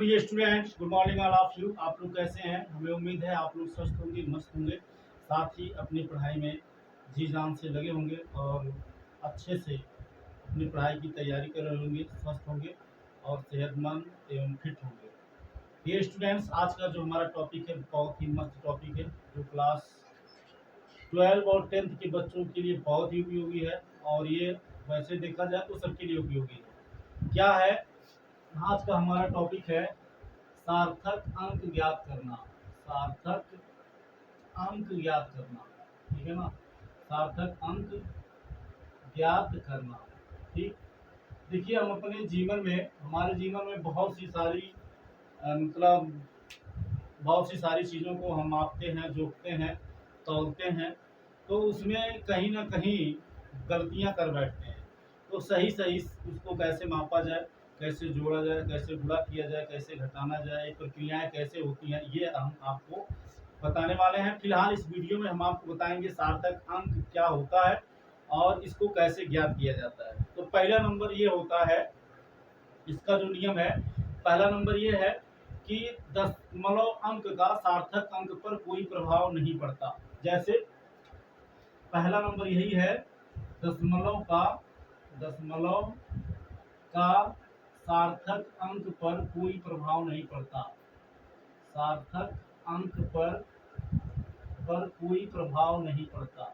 Dear students, good morning all of you. आप लोग कैसे हैं? हमें उम्मीद है आप लोग स्वस्थ होंगे, मस्त होंगे, साथ ही अपनी पढ़ाई में जी जान से लगे होंगे और अच्छे से अपनी पढ़ाई की तैयारी कर रहे होंगे, स्वस्थ होंगे और सेहतमंद एवं फिट होंगे। डियर स्टूडेंट्स, आज का जो हमारा टॉपिक है बहुत ही मस्त टॉपिक है, जो क्लास 12 और 10th के बच्चों के लिए बहुत ही उपयोगी है और ये वैसे देखा जाए तो सबके लिए उपयोगी है। क्या है? आज का हमारा टॉपिक है सार्थक अंक ज्ञात करना। सार्थक अंक ज्ञात करना, ठीक है ना? सार्थक अंक ज्ञात करना। ठीक, देखिए हम अपने जीवन में, हमारे जीवन में बहुत सी सारी मतलब बहुत सी सारी चीज़ों को हम मापते हैं, जोखते हैं, तौलते हैं, तो उसमें कहीं ना कहीं गलतियां कर बैठते हैं। तो सही सही उसको कैसे मापा जाए, कैसे जोड़ा जाए, कैसे गुणा किया जाए, कैसे घटाना जाए, ये प्रक्रियाएं कैसे होती हैं, ये हम आपको बताने वाले हैं। फिलहाल इस वीडियो में हम आपको बताएंगे सार्थक अंक क्या होता है और इसको कैसे ज्ञात किया जाता है। तो पहला नंबर ये होता है, इसका जो नियम है, पहला नंबर ये है कि दशमलव अंक का सार्थक अंक पर कोई प्रभाव नहीं पड़ता। जैसे पहला नंबर यही है, दशमलव का सार्थक अंक पर कोई प्रभाव नहीं पड़ता। सार्थक अंक पर कोई प्रभाव नहीं पड़ता,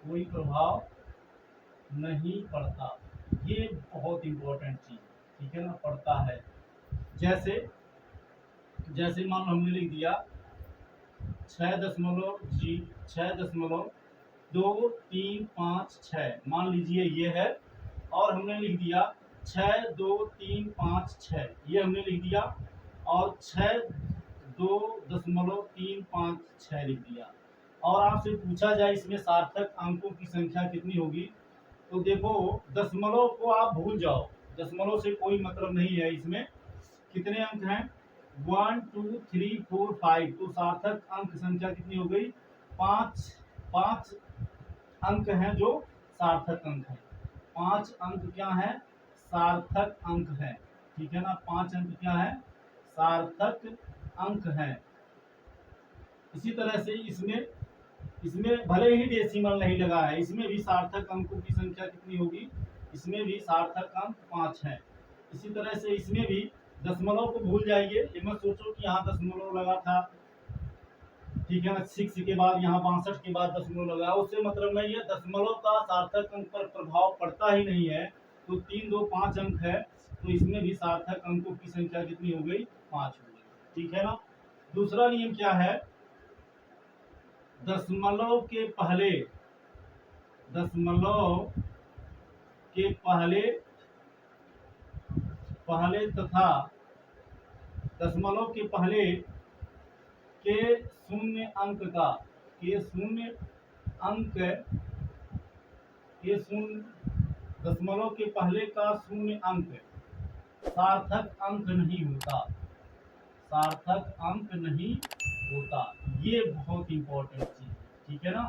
कोई प्रभाव नहीं पड़ता। ये बहुत इंपॉर्टेंट चीज, ठीक है ना, पड़ता है। जैसे जैसे मान लो हमने लिख दिया 6.23556, मान लीजिए ये है, और हमने लिख दिया 62356, ये हमने लिख दिया, और 6.2.356 लिख दिया। और आपसे पूछा जाए इसमें सार्थक अंकों की संख्या कितनी होगी, तो देखो दशमलव को आप भूल जाओ, दशमलव से कोई मतलब नहीं है। इसमें कितने अंक हैं? 1 2 3 4 5। तो सार्थक अंक संख्या कितनी हो गई? पांच अंक हैं जो सार्थक अंक हैं। 5 अंक क्या है? सार्थक अंक है, ठीक है ना? 5 अंक क्या है? सार्थक अंक है। इसी तरह से इसमें इसमें भले ही डेसिमल नहीं लगा है, इसमें भी सार्थक अंकों की संख्या कितनी होगी? इसमें भी सार्थक अंक 5 है। इसी तरह से इसमें भी दशमलव को भूल जाइए, ये मत सोचो कि यहाँ दशमलव लगा था, ठीक है ना, 6 के बाद यहाँ 62 के बाद दशमलव लगा, उससे मतलब नहीं है। दशमलव का सार्थक अंक पर प्रभाव पड़ता ही नहीं है। तो 3 2 5 अंक है, तो इसमें भी सार्थक अंकों की संख्या कितनी हो गई? 5 हो गई, ठीक है ना? दूसरा नियम क्या है? दशमलव के पहले तथा दशमलव के पहले के शून्य अंक का दशमलव के पहले का शून्य अंक सार्थक अंक नहीं होता। सार्थक अंक नहीं होता, ये बहुत इंपॉर्टेंट चीज है, ठीक है ना?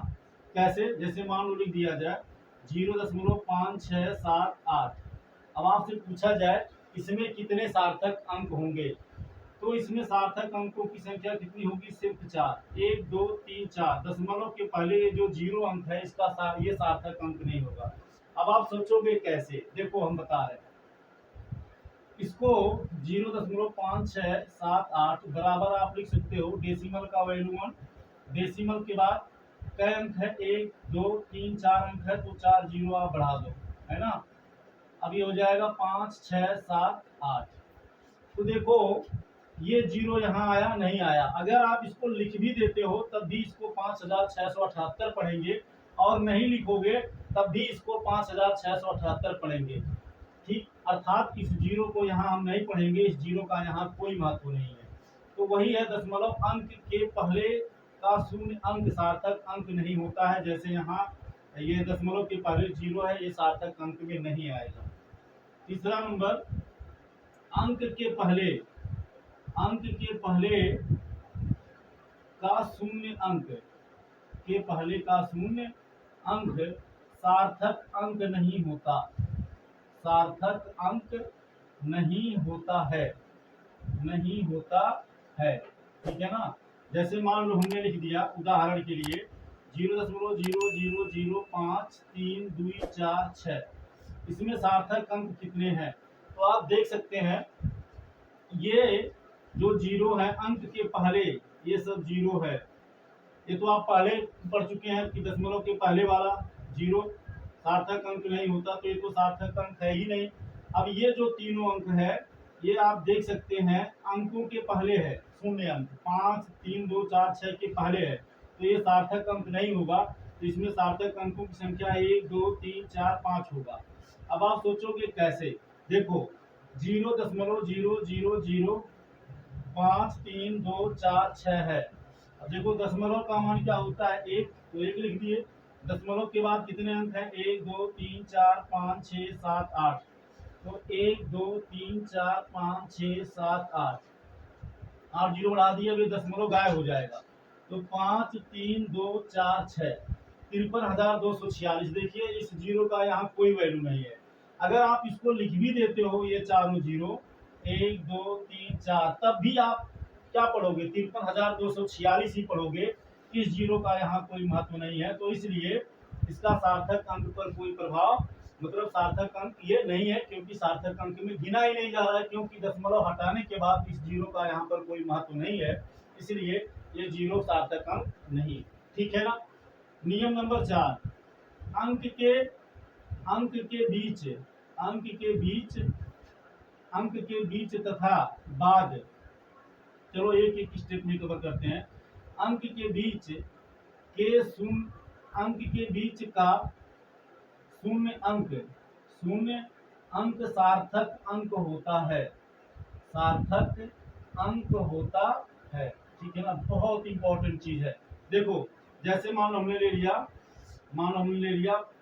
कैसे? जैसे मान लो लिख दिया जाए 0.5678। अब आपसे पूछा जाए इसमें कितने सार्थक अंक होंगे, तो इसमें सार्थक अंकों की संख्या कितनी होगी? सिर्फ 4। 1 2 3 4। दशमलव के पहले ये जो 0 अंक है, इसका ये सार्थक अंक नहीं होगा। अब आप सोचोगे कैसे? देखो हम बता रहे हैं इसको। 0.5678 बराबर आप लिख सकते हो डेसिमल का वैल्यू 1। डेसिमल के बाद कई अंक है? 1 2 3 4 अंक है, तो 4 जीरो आप बढ़ा दो, है ना? अब ये हो जाएगा 5 6 7 8। तो देखो ये 0 यहाँ आया नहीं आया। अगर आप इसको लिख भी देते हो तब भी इसको 5678 पढ़ेंगे, और नहीं लिखोगे तब भी इसको 5678 पढ़ेंगे, ठीक। अर्थात इस 0 को यहाँ हम नहीं पढ़ेंगे, इस 0 का यहाँ कोई महत्व नहीं है। तो वही है, दशमलव अंक के पहले का शून्य अंक सार्थक अंक नहीं होता है। जैसे यहाँ ये दशमलव के पहले 0 है, ये सार्थक अंक में नहीं आएगा। तीसरा नंबर, अंक के पहले का शून्य अंक सार्थक अंक नहीं होता। सार्थक अंक नहीं होता है। नहीं होता है। ठीक है ना। जैसे मान लो हमने लिख दिया उदाहरण के लिए 0.00053246, इसमें सार्थक अंक कितने हैं? तो आप देख सकते हैं ये जो जीरो है अंक के पहले, ये सब जीरो है। ये तो आप पहले पढ़ चुके हैं कि दशमलव के पहले वाला जीरो सार्थक अंक नहीं होता, तो ये तो सार्थक अंक है ही नहीं। अब ये जो तीनों अंक है ये आप देख सकते हैं अंकों के पहले है, शून्य अंक 5 3 2 4 6 के पहले है, तो ये सार्थक अंक नहीं होगा। तो इसमें सार्थक अंकों की संख्या 1 2 3 4 5 होगा। अब आप सोचोगे कैसे? देखो 0.000053 2 4 6 है। अब देखो दशमलव का मान क्या होता है? 1, तो 1 लिख दिए। दशमलव के बाद कितने अंक हैं? 1 2 3 4 5 6 7 8, तो 1 2 3 4 5 6 7 8, 8 जीरो बढ़ा दिए, अभी दशमलव गायब हो जाएगा। तो 5 3 2 4 6 53,246। देखिए इस जीरो का यहाँ कोई वैल्यू नहीं है। अगर आप इसको लिख भी देते हो ये चारों जीरो 1 2 3 4, तब भी आप क्या पढ़ोगे? 53,246 ही पढ़ोगे। इस जीरो का यहाँ कोई महत्व नहीं है, तो इसलिए इसका सार्थक अंक पर कोई प्रभाव, मतलब सार्थक अंक ये नहीं है, क्योंकि सार्थक अंक में गिना ही नहीं जा रहा है, क्योंकि दशमलव हटाने के बाद इस जीरो का यहाँ पर कोई महत्व नहीं है, इसलिए ये जीरो सार्थक अंक नहीं। ठीक है ना। नियम नंबर 4, अंक के बीच अंक के बीच तथा बाद, चलो एक एक स्टेप में कवर करते हैं। अंक के बीच का शून्य अंक सार्थक अंक होता है, ठीक है ना। बहुत इंपॉर्टेंट चीज है। देखो जैसे मान लो हमने ले लिया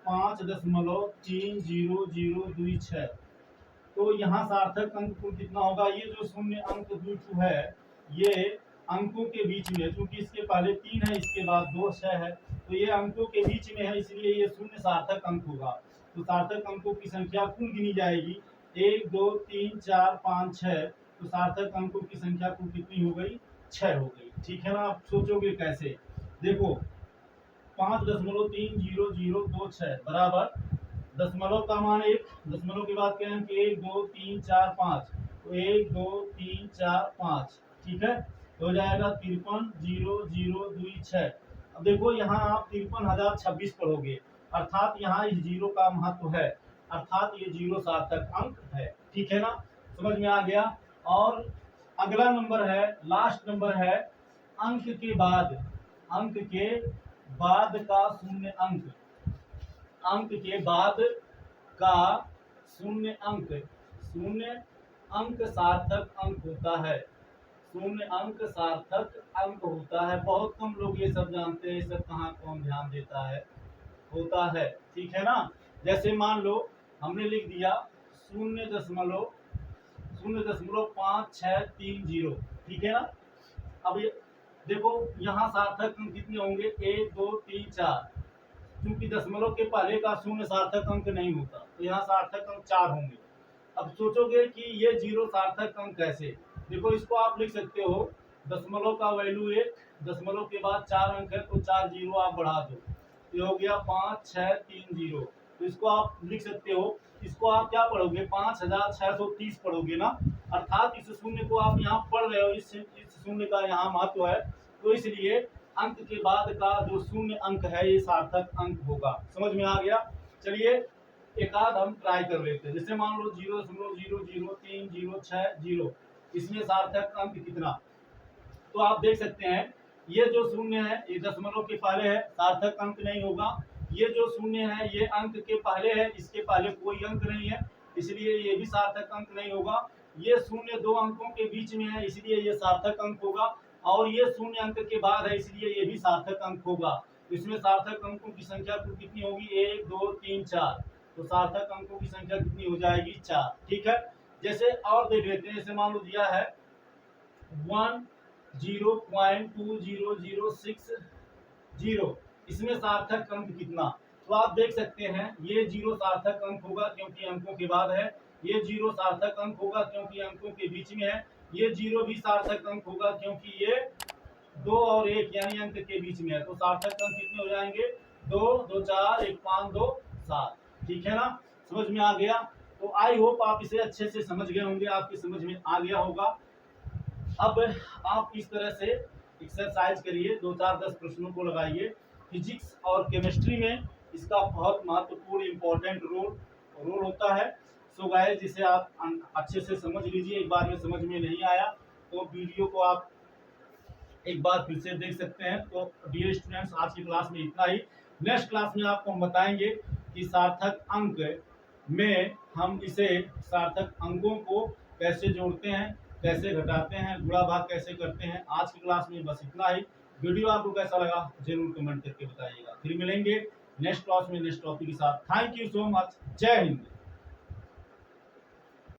5.3026, तो यहाँ सार्थक अंक कितना होगा? ये जो शून्य अंक द्वित्व है ये अंकों के बीच में, क्योंकि इसके पहले 3 है, इसके बाद 2 6 है, तो ये अंकों के बीच में है, इसलिए ये शून्य सार्थक अंक होगा। तो सार्थक अंकों की संख्या कुल गिनी जाएगी 1 2 3 4 5 6, तो सार्थक अंकों की संख्या कुल कितनी हो गई? 6 हो गई। ठीक है ना। आप सोचोगे कैसे? देखो 5.3026 बराबर दशमलव का मान 1, दशमलव के बाद क्या अंक 1 2 3 4 5, तो 1 2 3 4 5, ठीक है, तो हो जाएगा 53,026। अब देखो यहाँ आप 53,026 पढ़ोगे, अर्थात यहाँ इस जीरो का महत्व है, अर्थात ये जीरो सार्थक अंक है। ठीक है ना। समझ में आ गया। और अगला नंबर है, लास्ट नंबर है, अंक के बाद का शून्य अंक, अंक के बाद का शून्य अंक सार्थक अंक होता है, शून्य अंक सार्थक अंक होता है। बहुत कम लोग ये सब जानते हैं, सब कहाँ कौन ध्यान देता है, होता है। ठीक है ना। जैसे मान लो हमने लिख दिया 0.5630, ठीक है ना। अब ये देखो यहाँ सार्थक अंक कितने होंगे? 1 2 3 4, क्योंकि दशमलव के पहले का शून्य सार्थक अंक नहीं होता, तो यहाँ सार्थक अंक 4 होंगे। अब सोचोगे कि ये जीरो सार्थक अंक कैसे? देखो इसको आप लिख सकते हो, दशमलव का वैल्यू 1, दशमलव के बाद 4 अंक है, तो 4 जीरो आप बढ़ा दो, ये हो गया 5630। तो इसको आप लिख सकते हो, इसको आप क्या पढ़ोगे? 5630 पढ़ोगे ना, अर्थात इस शून्य को आप यहाँ पढ़ रहे हो, इस शून्य का यहाँ महत्व है, तो इसलिए अंक के बाद का जो शून्य अंक है ये सार्थक अंक होगा। समझ में आ गया। चलिए एक आध हम ट्राई कर लेते हैं। जैसे मान लो 0.00306, इसमें सार्थक अंक कितना? तो आप देख सकते हैं ये जो शून्य है ये दशमलव के पहले है, सार्थक अंक नहीं होगा। ये जो शून्य है ये अंक के पहले है, इसके पहले कोई अंक नहीं है, इसलिए ये भी सार्थक अंक नहीं होगा। ये शून्य 2 अंकों के बीच में है, इसलिए ये सार्थक अंक होगा। और ये शून्य अंक के बाद है, इसलिए ये भी सार्थक अंक होगा। तो इसमें सार्थक अंकों की संख्या कितनी होगी? 1 2 3 4, तो सार्थक अंकों की संख्या कितनी हो जाएगी? 4। ठीक है। जैसे और देख लेते हैं, जैसे मान लो दिया है 10.2006, इसमें सार्थक अंक कितना? तो आप देख सकते हैं ये जीरो सार्थक अंक होगा, क्योंकि अंकों के बाद है। ये जीरो सार्थक अंक होगा, क्योंकि अंकों के बीच में है। ये 0 भी सार्थक अंक होगा, क्योंकि ये 2 और 1 यानी अंक के बीच में है। तो सार्थक अंक कितने हो जाएंगे? 2, 2 4, 1 5, 2 7। ठीक है ना, समझ में आ गया? तो आई होप आप इसे अच्छे से समझ गए होंगे, आपकी समझ में आ गया होगा। अब आप इस तरह से एक्सरसाइज करिए, 2 4 10 प्रश्नों को लगाइए। फिजिक्स और केमिस्ट्री में इसका बहुत महत्वपूर्ण इंपॉर्टेंट रोल होता है। सो गाइस, जिसे आप अच्छे से समझ लीजिए। एक बार में समझ में नहीं आया तो वीडियो को आप एक बार फिर से देख सकते हैं। तो डियर स्टूडेंट्स, आज की क्लास में इतना ही। नेक्स्ट क्लास में आपको हम बताएंगे कि सार्थक अंक में हम इसे सार्थक अंकों को कैसे जोड़ते हैं, कैसे घटाते हैं, गुणा भाग कैसे करते हैं। आज की क्लास में बस इतना ही। वीडियो आपको कैसा लगा जरूर कमेंट करके बताइएगा। फिर मिलेंगे नेक्स्ट क्लास में नेक्स्ट टॉपिक के साथ। Thank you so much. जय हिंद।